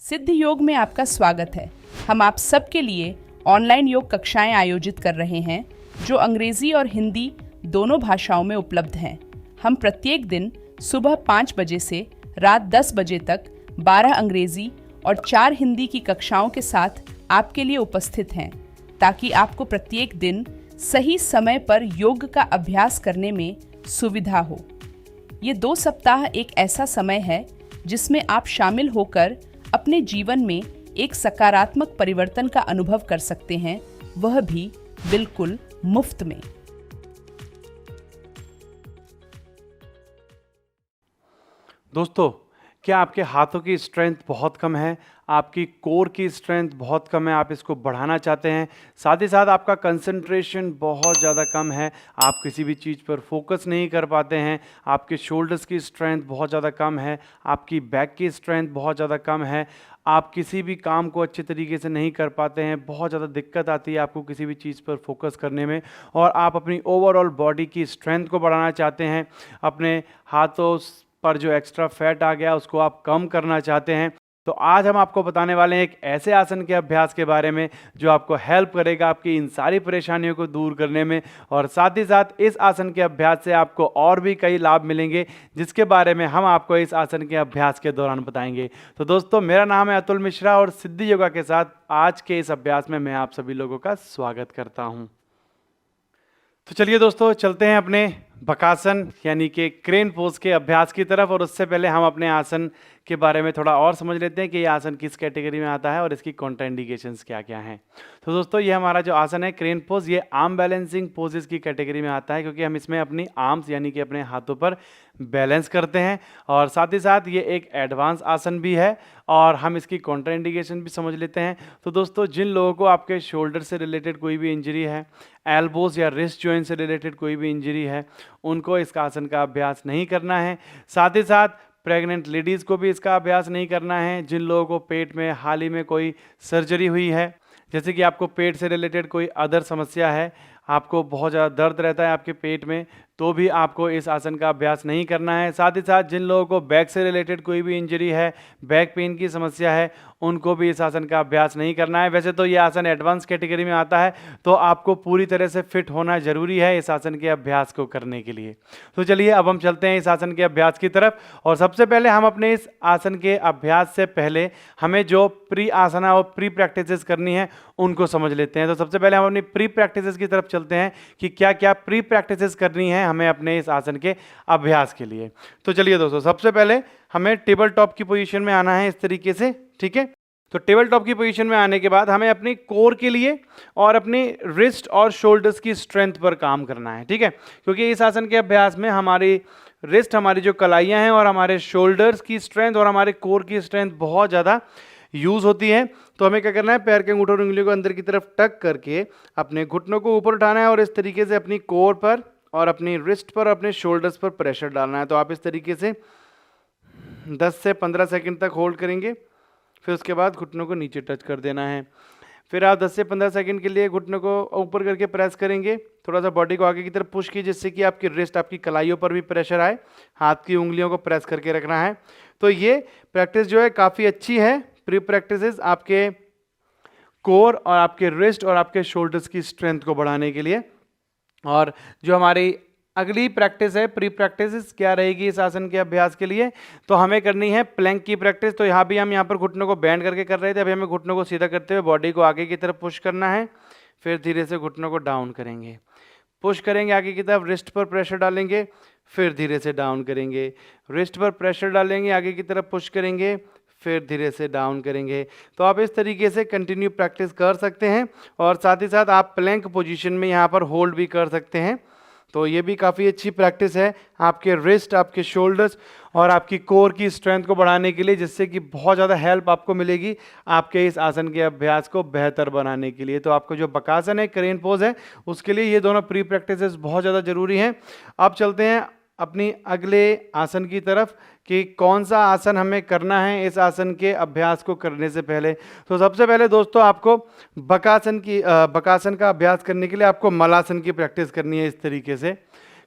सिद्ध योग में आपका स्वागत है। हम आप सबके लिए ऑनलाइन योग कक्षाएं आयोजित कर रहे हैं जो अंग्रेजी और हिंदी दोनों भाषाओं में उपलब्ध हैं। हम प्रत्येक दिन सुबह 5 बजे से रात 10 बजे तक 12 अंग्रेजी और 4 हिंदी की कक्षाओं के साथ आपके लिए उपस्थित हैं, ताकि आपको प्रत्येक दिन सही समय पर योग का अभ्यास करने में सुविधा हो। ये 2 सप्ताह एक ऐसा समय है जिसमें आप शामिल होकर अपने जीवन में एक सकारात्मक परिवर्तन का अनुभव कर सकते हैं, वह भी बिल्कुल मुफ्त में। दोस्तों, क्या आपके हाथों की स्ट्रेंथ बहुत कम है? आपकी कोर की स्ट्रेंथ बहुत कम है, आप इसको बढ़ाना चाहते हैं। साथ ही साथ आपका कंसंट्रेशन बहुत ज़्यादा कम है, आप किसी भी चीज़ पर फोकस नहीं कर पाते हैं। आपके शोल्डर्स की स्ट्रेंथ बहुत ज़्यादा कम है, आपकी बैक की स्ट्रेंथ बहुत ज़्यादा कम है, आप किसी भी काम को अच्छे तरीके से नहीं कर पाते हैं, बहुत ज़्यादा दिक्कत आती है आपको किसी भी चीज़ पर फोकस करने में, और आप अपनी ओवरऑल बॉडी की स्ट्रेंथ को बढ़ाना चाहते हैं। अपने हाथों पर जो एक्स्ट्रा फैट आ गया उसको आप कम करना चाहते हैं। तो आज हम आपको बताने वाले हैं एक ऐसे आसन के अभ्यास के बारे में जो आपको हेल्प करेगा आपकी इन सारी परेशानियों को दूर करने में, और साथ ही साथ इस आसन के अभ्यास से आपको और भी कई लाभ मिलेंगे जिसके बारे में हम आपको इस आसन के अभ्यास के दौरान बताएंगे। तो दोस्तों, मेरा नाम है अतुल मिश्रा और सिद्ध योगा के साथ आज के इस अभ्यास में मैं आप सभी लोगों का स्वागत करता हूँ। तो चलिए दोस्तों, चलते हैं अपने बकासन यानी कि क्रेन पोज के अभ्यास की तरफ, और उससे पहले हम अपने आसन के बारे में थोड़ा और समझ लेते हैं कि ये आसन किस कैटेगरी में आता है और इसकी कॉन्ट्राइंडिकेशंस क्या क्या हैं। तो दोस्तों, ये हमारा जो आसन है क्रेन पोज, ये आर्म बैलेंसिंग पोजेस की कैटेगरी में आता है, क्योंकि हम इसमें अपनी आर्म्स यानी कि अपने हाथों पर बैलेंस करते हैं, और साथ ही साथ ये एक एडवांस आसन भी है, और हम इसकी कॉन्ट्राइंडिकेशन भी समझ लेते हैं। तो दोस्तों, जिन लोगों को आपके शोल्डर से रिलेटेड कोई भी इंजरी है, एल्बोज या रिस्ट जॉइंट से रिलेटेड कोई भी इंजरी है, उनको इस आसन का अभ्यास नहीं करना है। साथ ही साथ प्रेग्नेंट लेडीज़ को भी इसका अभ्यास नहीं करना है। जिन लोगों को पेट में हाल ही में कोई सर्जरी हुई है, जैसे कि आपको पेट से रिलेटेड कोई अदर समस्या है, आपको बहुत ज़्यादा दर्द रहता है आपके पेट में, तो भी आपको इस आसन का अभ्यास नहीं करना है। साथ ही साथ जिन लोगों को बैक से रिलेटेड कोई भी इंजरी है, बैक पेन की समस्या है, उनको भी इस आसन का अभ्यास नहीं करना है। वैसे तो ये आसन एडवांस कैटेगरी में आता है, तो आपको पूरी तरह से फिट होना जरूरी है इस आसन के अभ्यास को करने के लिए। तो चलिए अब हम चलते हैं इस आसन के अभ्यास की तरफ, और सबसे पहले हम अपने इस आसन के अभ्यास से पहले हमें जो प्री आसना और प्री प्रैक्टिसेस करनी है उनको समझ लेते हैं। तो सबसे पहले हम अपनी प्री प्रैक्टिसेस की तरफ चलते हैं कि क्या क्या प्री प्रैक्टिसेस करनी है हमें अपने इस आसन के अभ्यास के लिए। तो चलिए दोस्तों, सबसे पहले हमें टेबल टॉप की पोजीशन में आना है इस तरीके से, ठीक है। तो टेबल टॉप की पोजीशन में आने के बाद हमें अपनी कोर के लिए और अपनी रिस्ट और शोल्डर्स की स्ट्रेंथ पर काम करना है, ठीक है, क्योंकि इस आसन के अभ्यास में हमारी रिस्ट, हमारी जो कलाइयाँ हैं, और हमारे शोल्डर्स की स्ट्रेंथ और हमारे कोर की स्ट्रेंथ बहुत ज़्यादा यूज़ होती है। तो हमें क्या करना है, पैर के अंगूठों और उंगलियों को अंदर की तरफ टक करके अपने घुटनों को ऊपर उठाना है, और इस तरीके से अपनी कोर पर और अपनी रिस्ट पर, अपने शोल्डर्स पर प्रेशर डालना है। तो आप इस तरीके से 10 से 15 सेकंड तक होल्ड करेंगे, फिर उसके बाद घुटनों को नीचे टच कर देना है। फिर आप 10 से 15 सेकंड के लिए घुटनों को ऊपर करके प्रेस करेंगे, थोड़ा सा बॉडी को आगे की तरफ पुश कीजिए जिससे कि आपकी रिस्ट, आपकी कलाइयों पर भी प्रेशर आए। हाथ की उंगलियों को प्रेस करके रखना है। तो ये प्रैक्टिस जो है काफ़ी अच्छी है, प्री प्रैक्टिसेस आपके कोर और आपके रिस्ट और आपके शोल्डर्स की स्ट्रेंथ को बढ़ाने के लिए। और जो हमारी अगली प्रैक्टिस है, प्री प्रैक्टिस क्या रहेगी इस आसन के अभ्यास के लिए, तो हमें करनी है प्लैंक की प्रैक्टिस। तो यहाँ भी हम यहाँ पर घुटनों को बैंड करके कर रहे थे, अभी हमें घुटनों को सीधा करते हुए बॉडी को आगे की तरफ पुश करना है, फिर धीरे से घुटनों को डाउन करेंगे, पुश करेंगे आगे की तरफ, रिस्ट पर प्रेशर डालेंगे, फिर धीरे से डाउन करेंगे, रिस्ट पर प्रेशर डालेंगे, आगे की तरफ पुश करेंगे, फिर धीरे से डाउन करेंगे। तो आप इस तरीके से कंटिन्यू प्रैक्टिस कर सकते हैं, और साथ ही साथ आप प्लैंक पोजीशन में यहाँ पर होल्ड भी कर सकते हैं। तो ये भी काफ़ी अच्छी प्रैक्टिस है आपके रिस्ट, आपके शोल्डर्स और आपकी कोर की स्ट्रेंथ को बढ़ाने के लिए, जिससे कि बहुत ज़्यादा हेल्प आपको मिलेगी आपके इस आसन के अभ्यास को बेहतर बनाने के लिए। तो आपको जो बकासन है, क्रेन पोज है, उसके लिए ये दोनों प्री प्रैक्टिसेस बहुत ज़्यादा ज़रूरी हैं। अब चलते हैं अपनी अगले आसन की तरफ कि कौन सा आसन हमें करना है इस आसन के अभ्यास को करने से पहले। तो सबसे पहले दोस्तों, आपको बकासन का अभ्यास करने के लिए आपको मलासन की प्रैक्टिस करनी है इस तरीके से,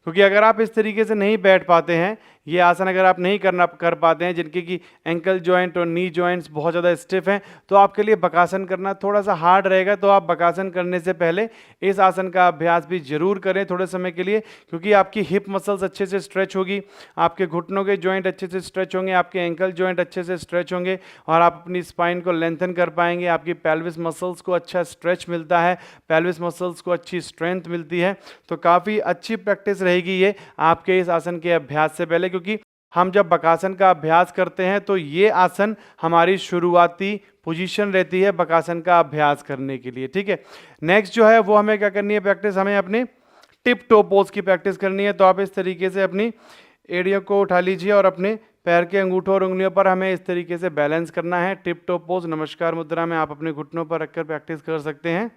क्योंकि अगर आप इस तरीके से नहीं बैठ पाते हैं ये आसन अगर आप नहीं कर पाते हैं, जिनके कि एंकल जॉइंट और नी जॉइंट्स बहुत ज़्यादा स्टिफ हैं, तो आपके लिए बकासन करना थोड़ा सा हार्ड रहेगा। तो आप बकासन करने से पहले इस आसन का अभ्यास भी जरूर करें थोड़े समय के लिए, क्योंकि आपकी हिप मसल्स अच्छे से स्ट्रेच होगी, आपके घुटनों के जॉइंट अच्छे से स्ट्रेच होंगे, आपके एंकल जॉइंट अच्छे से स्ट्रेच होंगे और आप अपनी स्पाइन को लेंथन कर पाएंगे। आपकी पेल्विस मसल्स को अच्छा स्ट्रेच मिलता है, पेल्विस मसल्स को अच्छी स्ट्रेंथ मिलती है। तो काफ़ी अच्छी प्रैक्टिस रहेगी ये आपके इस आसन के अभ्यास से पहले, क्योंकि हम जब बकासन का अभ्यास करते हैं तो ये आसन हमारी शुरुआती पोजीशन रहती है बकासन का अभ्यास करने के लिए। ठीक है, नेक्स्ट जो है वो हमें क्या करनी है प्रैक्टिस, हमें अपनी टिप टो पोज की प्रैक्टिस करनी है। तो आप इस तरीके से अपनी एड़ियों को उठा लीजिए और अपने पैर के अंगूठों और उंगलियों पर हमें इस तरीके से बैलेंस करना है। टिप टो पोज नमस्कार मुद्रा में आप अपने घुटनों पर रखकर प्रैक्टिस कर सकते हैं।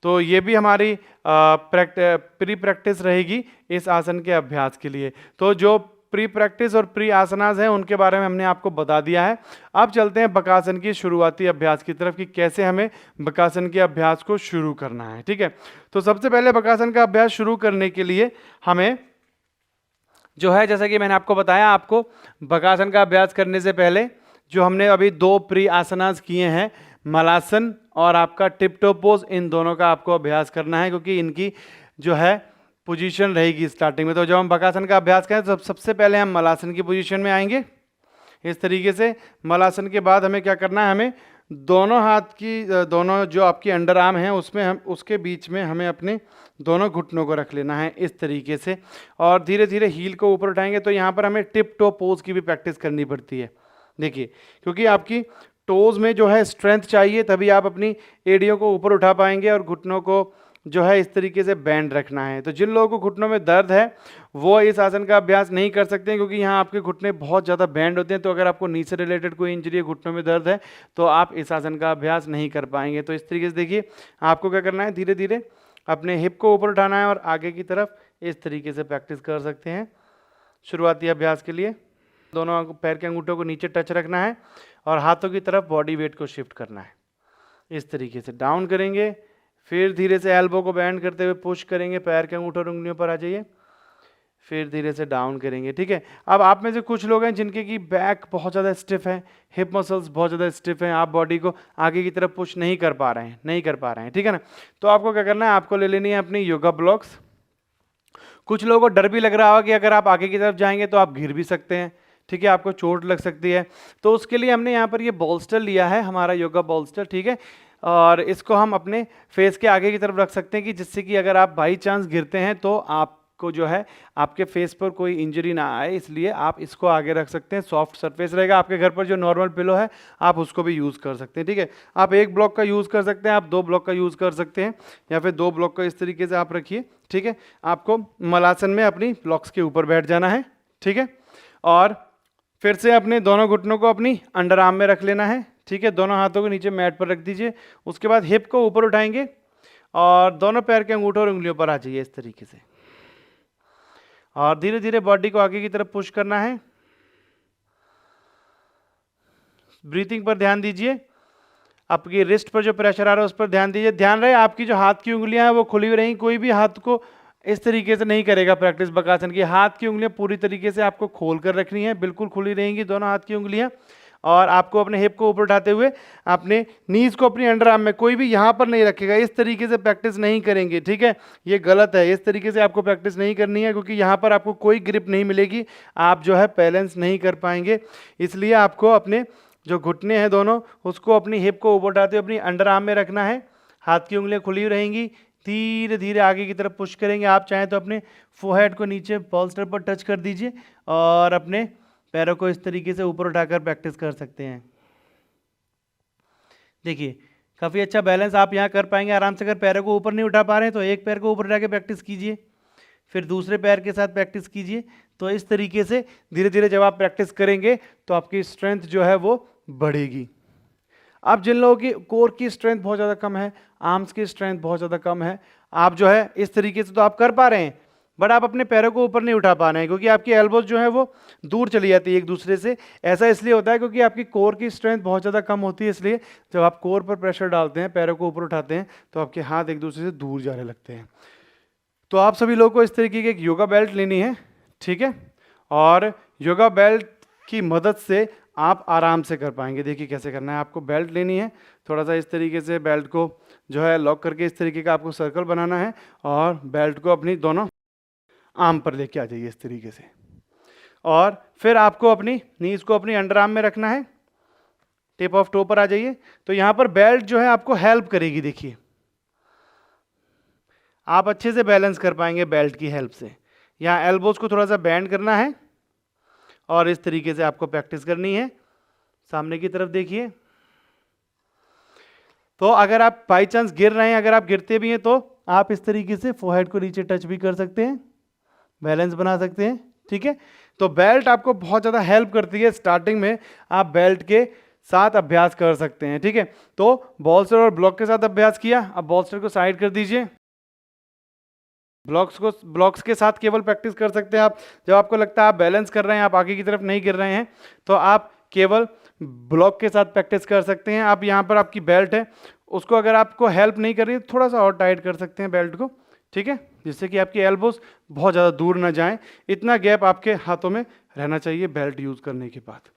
तो ये भी हमारी प्री प्रैक्टिस रहेगी इस आसन के अभ्यास के लिए। तो जो प्री प्रैक्टिस और प्री आसनास हैं उनके बारे में हमने आपको बता दिया है। अब चलते हैं बकासन की शुरुआती अभ्यास की तरफ कि कैसे हमें बकासन के अभ्यास को शुरू करना है। ठीक है, तो सबसे पहले बकासन का अभ्यास शुरू करने के लिए हमें जो है, जैसा कि मैंने आपको बताया, आपको बकासन का अभ्यास करने से पहले जो हमने अभी 2 प्री आसनास किए हैं, मलासन और आपका टिप टो पोज, इन दोनों का आपको अभ्यास करना है, क्योंकि इनकी जो है पोजीशन रहेगी स्टार्टिंग में। तो जब हम बकासन का अभ्यास करें तो सबसे पहले हम मलासन की पोजीशन में आएंगे इस तरीके से। मलासन के बाद हमें क्या करना है, हमें दोनों हाथ की, दोनों जो आपकी अंडर आर्म हैं उसमें हम उसके बीच में हमें अपने दोनों घुटनों को रख लेना है इस तरीके से, और धीरे धीरे हील को ऊपर उठाएंगे। तो यहाँ पर हमें टिप टो पोज की भी प्रैक्टिस करनी पड़ती है। देखिए, क्योंकि आपकी टोज में जो है स्ट्रेंथ चाहिए, तभी आप अपनी एड़ियों को ऊपर उठा पाएंगे और घुटनों को जो है इस तरीके से बैंड रखना है। तो जिन लोगों को घुटनों में दर्द है वो इस आसन का अभ्यास नहीं कर सकते हैं, क्योंकि यहाँ आपके घुटने बहुत ज़्यादा बैंड होते हैं। तो अगर आपको नी से रिलेटेड कोई इंजरी है, घुटनों में दर्द है, तो आप इस आसन का अभ्यास नहीं कर पाएंगे। तो इस तरीके से देखिए, आपको क्या करना है, धीरे धीरे अपने हिप को ऊपर उठाना है और आगे की तरफ इस तरीके से प्रैक्टिस कर सकते हैं। शुरुआती अभ्यास के लिए दोनों पैर के अंगूठों को नीचे टच रखना है और हाथों की तरफ बॉडी वेट को शिफ्ट करना है। इस तरीके से डाउन करेंगे, फिर धीरे से एल्बो को बैंड करते हुए पुश करेंगे, पैर के अंगूठों और उंगलियों पर आ जाइए, फिर धीरे से डाउन करेंगे। ठीक है, अब आप में से कुछ लोग हैं जिनके की बैक बहुत ज़्यादा स्टिफ है, हिप मसल्स बहुत ज़्यादा स्टिफ हैं, आप बॉडी को आगे की तरफ पुश नहीं कर पा रहे हैं, ठीक है ना। तो आपको क्या करना है, आपको ले लेनी है अपनी योगा ब्लॉक्स। कुछ लोगों को डर भी लग रहा होगा कि अगर आप आगे की तरफ जाएंगे तो आप गिर भी सकते हैं, ठीक है, आपको चोट लग सकती है। तो उसके लिए हमने यहाँ पर ये बॉल्स्टर लिया है, हमारा योगा बॉल्स्टर, ठीक है, और इसको हम अपने फेस के आगे की तरफ रख सकते हैं कि जिससे कि अगर आप बाई चांस गिरते हैं तो आपको जो है आपके फेस पर कोई इंजरी ना आए, इसलिए आप इसको आगे रख सकते हैं। सॉफ्ट सरफेस रहेगा, आपके घर पर जो नॉर्मल पिलो है आप उसको भी यूज़ कर सकते हैं। ठीक है, आप 1 ब्लॉक का यूज़ कर सकते हैं, आप 2 ब्लॉक का यूज़ कर सकते हैं, या फिर 2 ब्लॉक का इस तरीके से आप रखिए। ठीक है, आपको मलासन में अपनी ब्लॉक्स के ऊपर बैठ जाना है। ठीक है, और फिर से अपने दोनों घुटनों को अपनी अंडर आर्म में रख लेना है। ठीक है, दोनों हाथों को नीचे मैट पर रख दीजिए। उसके बाद हिप को ऊपर उठाएंगे और दोनों पैर के अंगूठों और उंगलियों पर आ जाइए इस तरीके से, और धीरे धीरे बॉडी को आगे की तरफ पुश करना है। ब्रीथिंग पर ध्यान दीजिए, आपकी रिस्ट पर जो प्रेशर आ रहा है उस पर ध्यान दीजिए। ध्यान रहे आपकी जो हाथ की उंगलियां हैं वो खुली हुई रहें, कोई भी हाथ को इस तरीके से नहीं करेगा प्रैक्टिस बकासन की। हाथ की उंगलियां पूरी तरीके से आपको खोल कर रखनी है, बिल्कुल खुली रहेंगी दोनों हाथ की उंगलियां, और आपको अपने हिप को ऊपर उठाते हुए अपने नीज को अपनी अंडर आर्म में, कोई भी यहाँ पर नहीं रखेगा, इस तरीके से प्रैक्टिस नहीं करेंगे। ठीक है, ये गलत है, इस तरीके से आपको प्रैक्टिस नहीं करनी है, क्योंकि यहाँ पर आपको कोई ग्रिप नहीं मिलेगी, आप जो है बैलेंस नहीं कर पाएंगे। इसलिए आपको अपने जो घुटने हैं दोनों, उसको अपनी हिप को ऊपर उठाते हुए अपनी अंडर आर्म में रखना है। हाथ की उंगलियां खुली रहेंगी, धीरे धीरे आगे की तरफ पुश करेंगे। आप चाहें तो अपने फोरहेड को नीचे बॉल्स्टर पर टच कर दीजिए और अपने पैरों को इस तरीके से ऊपर उठाकर प्रैक्टिस कर सकते हैं। देखिए, काफ़ी अच्छा बैलेंस आप यहाँ कर पाएंगे आराम से। अगर पैरों को ऊपर नहीं उठा पा रहे हैं तो एक पैर को ऊपर उठा के प्रैक्टिस कीजिए, फिर दूसरे पैर के साथ प्रैक्टिस कीजिए। तो इस तरीके से धीरे धीरे जब आप प्रैक्टिस करेंगे तो आपकी स्ट्रेंथ जो है वो बढ़ेगी। अब जिन लोगों की कोर की स्ट्रेंथ बहुत ज़्यादा कम है, आर्म्स की स्ट्रेंथ बहुत ज़्यादा कम है, आप जो है इस तरीके से तो आप कर पा रहे हैं, बट आप अपने पैरों को ऊपर नहीं उठा पा रहे हैं, क्योंकि आपकी एल्बोज जो है वो दूर चली जाती है एक दूसरे से। ऐसा इसलिए होता है क्योंकि आपकी कोर की स्ट्रेंथ बहुत ज़्यादा कम होती है, इसलिए जब आप कोर पर प्रेशर डालते हैं, पैरों को ऊपर उठाते हैं, तो आपके हाथ एक दूसरे से दूर जाने लगते हैं। तो आप सभी लोगों को इस तरीके की एक योगा बेल्ट लेनी है, ठीक है, और योगा बेल्ट की मदद से आप आराम से कर पाएंगे। देखिए कैसे करना है, आपको बेल्ट लेनी है, थोड़ा सा इस तरीके से बेल्ट को जो है लॉक करके इस तरीके का आपको सर्कल बनाना है और बेल्ट को अपनी दोनों आर्म पर लेके आ जाइए इस तरीके से। और फिर आपको अपनी नीज को अपनी अंडर आर्म में रखना है, टिप ऑफ टो पर आ जाइए। तो यहाँ पर बेल्ट जो है आपको हेल्प करेगी। देखिए आप अच्छे से बैलेंस कर पाएंगे बेल्ट की हेल्प से। यहाँ एल्बोज को थोड़ा सा बैंड करना है और इस तरीके से आपको प्रैक्टिस करनी है। सामने की तरफ देखिए। तो अगर आप बाई चांस गिर रहे हैं, अगर आप गिरते भी हैं तो आप इस तरीके से फोरहेड को नीचे टच भी कर सकते हैं, बैलेंस बना सकते हैं। ठीक है, तो बेल्ट आपको बहुत ज़्यादा हेल्प करती है। स्टार्टिंग में आप बेल्ट के साथ अभ्यास कर सकते हैं। ठीक है, तो बॉल्स्टर और ब्लॉक के साथ अभ्यास किया। अब बॉल्स्टर को साइड कर दीजिए। ब्लॉक्स के साथ केवल प्रैक्टिस कर सकते हैं आप। जब आपको लगता है आप बैलेंस कर रहे हैं, आप आगे की तरफ नहीं गिर रहे हैं, तो आप केवल ब्लॉक के साथ प्रैक्टिस कर सकते हैं। आप यहाँ पर आपकी बेल्ट है, उसको अगर आपको हेल्प नहीं कर रही है थोड़ा सा और टाइट कर सकते हैं बेल्ट को। ठीक है, जिससे कि आपकी एल्बोज बहुत ज़्यादा दूर ना जाएं। इतना गैप आपके हाथों में रहना चाहिए बेल्ट यूज़ करने के बाद।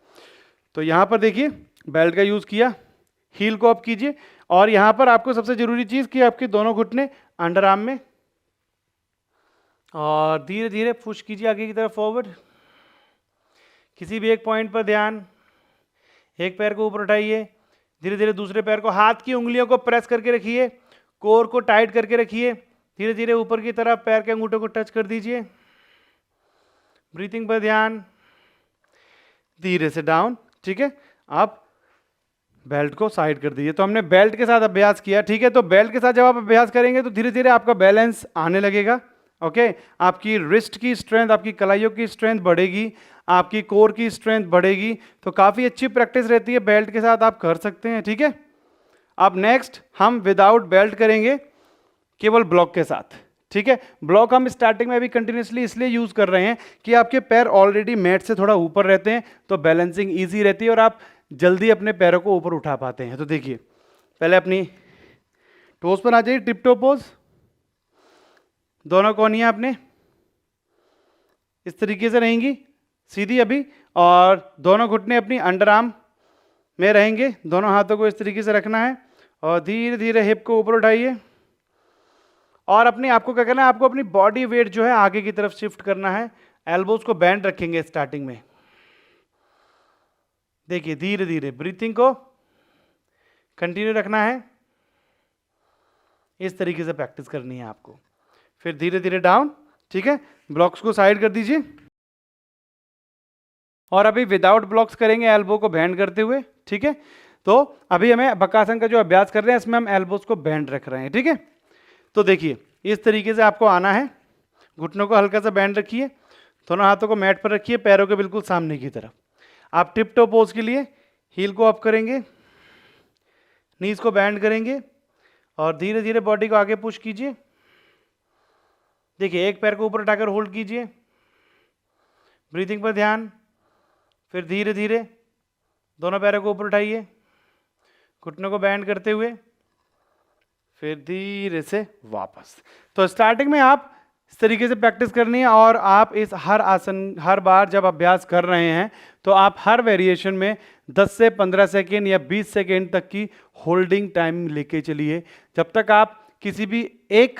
तो यहाँ पर देखिए बेल्ट का यूज़ किया, हील को अप कीजिए और यहाँ पर आपको सबसे ज़रूरी चीज़ कि आपके दोनों घुटने अंडर आर्म में और धीरे धीरे पुश कीजिए आगे की तरफ फॉरवर्ड। किसी भी एक पॉइंट पर ध्यान, एक पैर को ऊपर उठाइए, धीरे धीरे दूसरे पैर को, हाथ की उंगलियों को प्रेस करके रखिए, कोर को टाइट करके रखिए, धीरे धीरे ऊपर की तरफ पैर के अंगूठों को टच कर दीजिए। ब्रीथिंग पर ध्यान, धीरे से डाउन। ठीक है, आप बेल्ट को साइड कर दीजिए। तो हमने बेल्ट के साथ अभ्यास किया। ठीक है, तो बेल्ट के साथ जब आप अभ्यास करेंगे तो धीरे धीरे आपका बैलेंस आने लगेगा। ओके, आपकी रिस्ट की स्ट्रेंथ, आपकी कलाइयों की स्ट्रेंथ बढ़ेगी, आपकी कोर की स्ट्रेंथ बढ़ेगी। तो काफ़ी अच्छी प्रैक्टिस रहती है, बेल्ट के साथ आप कर सकते हैं। ठीक है, अब नेक्स्ट हम विदाउट बेल्ट करेंगे, केवल ब्लॉक के साथ। ठीक है, ब्लॉक हम स्टार्टिंग में अभी कंटिन्यूसली इसलिए यूज़ कर रहे हैं कि आपके पैर ऑलरेडी मैट से थोड़ा ऊपर रहते हैं, तो बैलेंसिंग ईजी रहती है और आप जल्दी अपने पैरों को ऊपर उठा पाते हैं। तो देखिए पहले अपनी टोस पर आ जाइए, टिप टो पोज। दोनों कोहनियाँ अपने इस तरीके से रहेंगी सीधी अभी, और दोनों घुटने अपनी अंडर आर्म में रहेंगे। दोनों हाथों को इस तरीके से रखना है और धीरे धीरे हिप को ऊपर उठाइए और अपनी, आपको क्या करना है, आपको अपनी बॉडी वेट जो है आगे की तरफ शिफ्ट करना है। एल्बोज को बैंड रखेंगे स्टार्टिंग में। देखिए धीरे धीरे ब्रीथिंग को कंटिन्यू रखना है, इस तरीके से प्रैक्टिस करनी है आपको। फिर धीरे धीरे डाउन। ठीक है, ब्लॉक्स को साइड कर दीजिए और अभी विदाउट ब्लॉक्स करेंगे एल्बो को बैंड करते हुए। ठीक है, तो अभी हमें बकासन का जो अभ्यास कर रहे हैं इसमें हम एल्बोज को बैंड रख रहे हैं। ठीक है, तो देखिए इस तरीके से आपको आना है। घुटनों को हल्का सा बैंड रखिए, दोनों हाथों को मैट पर रखिए, पैरों के बिल्कुल सामने की तरफ। आप टिप टो पोज के लिए हील को अप करेंगे, नीज को बैंड करेंगे और धीरे धीरे बॉडी को आगे पुश कीजिए। देखिए एक पैर को ऊपर उठाकर होल्ड कीजिए, ब्रीथिंग पर ध्यान। फिर धीरे धीरे दोनों पैरों को ऊपर उठाइए, घुटनों को बैंड करते हुए, फिर धीरे से वापस। तो स्टार्टिंग में आप इस तरीके से प्रैक्टिस करनी है और आप इस हर आसन, हर बार जब अभ्यास कर रहे हैं तो आप हर वेरिएशन में 10 से 15 सेकेंड या 20 सेकेंड तक की होल्डिंग टाइम लेके चलिए। जब तक आप किसी भी एक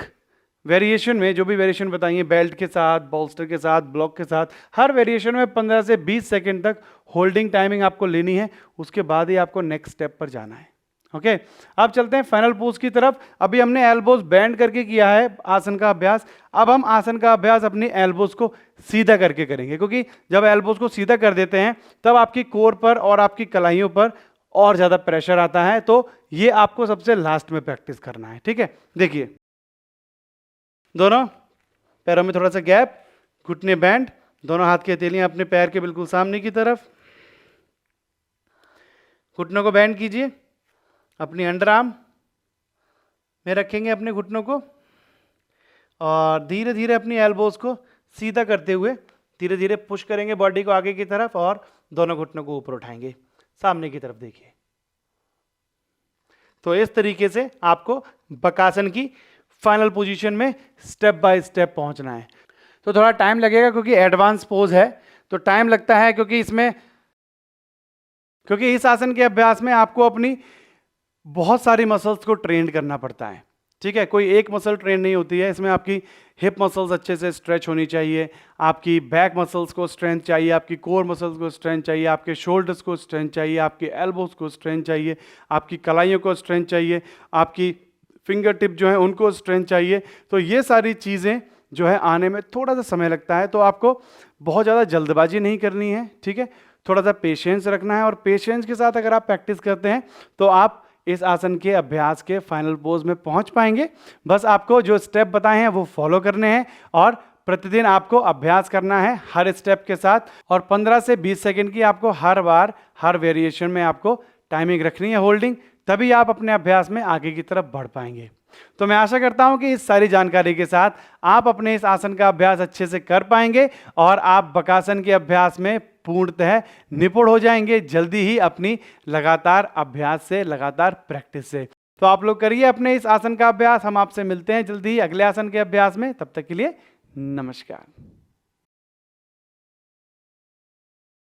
वेरिएशन में, जो भी वेरिएशन बताइए, बेल्ट के साथ, बॉल्स्टर के साथ, ब्लॉक के साथ, हर वेरिएशन में 15 से 20 सेकेंड तक होल्डिंग टाइमिंग आपको लेनी है। उसके बाद ही आपको नेक्स्ट स्टेप पर जाना है। ओके, अब चलते हैं फाइनल पोज की तरफ। अभी हमने एल्बोज बैंड करके किया है आसन का अभ्यास। अब हम आसन का अभ्यास अपनी एल्बोज को सीधा करके करेंगे, क्योंकि जब एल्बोज को सीधा कर देते हैं तब आपकी कोर पर और आपकी कलाइयों पर और ज़्यादा प्रेशर आता है। तो ये आपको सबसे लास्ट में प्रैक्टिस करना है। ठीक है, देखिए दोनों पैरों में थोड़ा सा गैप, घुटने बैंड, दोनों हाथ की हथेलियां अपने पैर के बिल्कुल सामने की तरफ, घुटनों को बैंड कीजिए, अपनी अंडर आर्म में रखेंगे अपने घुटनों को और धीरे धीरे अपनी एल्बोज को सीधा करते हुए धीरे धीरे पुश करेंगे बॉडी को आगे की तरफ और दोनों घुटनों को ऊपर उठाएंगे, सामने की तरफ देखिए। तो इस तरीके से आपको बकासन की फाइनल पोजीशन में स्टेप बाय स्टेप पहुंचना है। तो थोड़ा टाइम लगेगा क्योंकि एडवांस पोज है, तो टाइम लगता है क्योंकि इस आसन के अभ्यास में आपको अपनी बहुत सारी मसल्स को ट्रेन करना पड़ता है। ठीक है, कोई एक मसल ट्रेन नहीं होती है। इसमें आपकी हिप मसल्स अच्छे से स्ट्रेच होनी चाहिए, आपकी बैक मसल्स को स्ट्रेंथ चाहिए, आपकी कोर मसल्स को स्ट्रेंथ चाहिए, आपके शोल्डर्स को स्ट्रेंथ चाहिए, आपके एल्बोज को स्ट्रेंथ चाहिए, आपकी कलाइयों को स्ट्रेंथ चाहिए, आपकी फिंगर टिप जो है उनको स्ट्रेंथ चाहिए। तो ये सारी चीज़ें जो है आने में थोड़ा सा समय लगता है, तो आपको बहुत ज़्यादा जल्दबाजी नहीं करनी है। ठीक है, थोड़ा सा पेशेंस रखना है, और पेशेंस के साथ अगर आप प्रैक्टिस करते हैं तो आप इस आसन के अभ्यास के फाइनल पोज में पहुंच पाएंगे। बस आपको जो स्टेप बताए हैं वो फॉलो करने हैं, और प्रतिदिन आपको अभ्यास करना है हर स्टेप के साथ, और 15 से 20 सेकंड की आपको हर बार हर वेरिएशन में आपको टाइमिंग रखनी है, होल्डिंग, तभी आप अपने अभ्यास में आगे की तरफ बढ़ पाएंगे। तो मैं आशा करता हूं कि इस सारी जानकारी के साथ आप अपने इस आसन का अभ्यास अच्छे से कर पाएंगे, और आप बकासन के अभ्यास में पूर्णतः निपुण हो जाएंगे जल्दी ही, अपनी लगातार अभ्यास से, लगातार प्रैक्टिस से। तो आप लोग करिए अपने इस आसन का अभ्यास। हम आपसे मिलते हैं जल्दी ही अगले आसन के अभ्यास में। तब तक के लिए नमस्कार।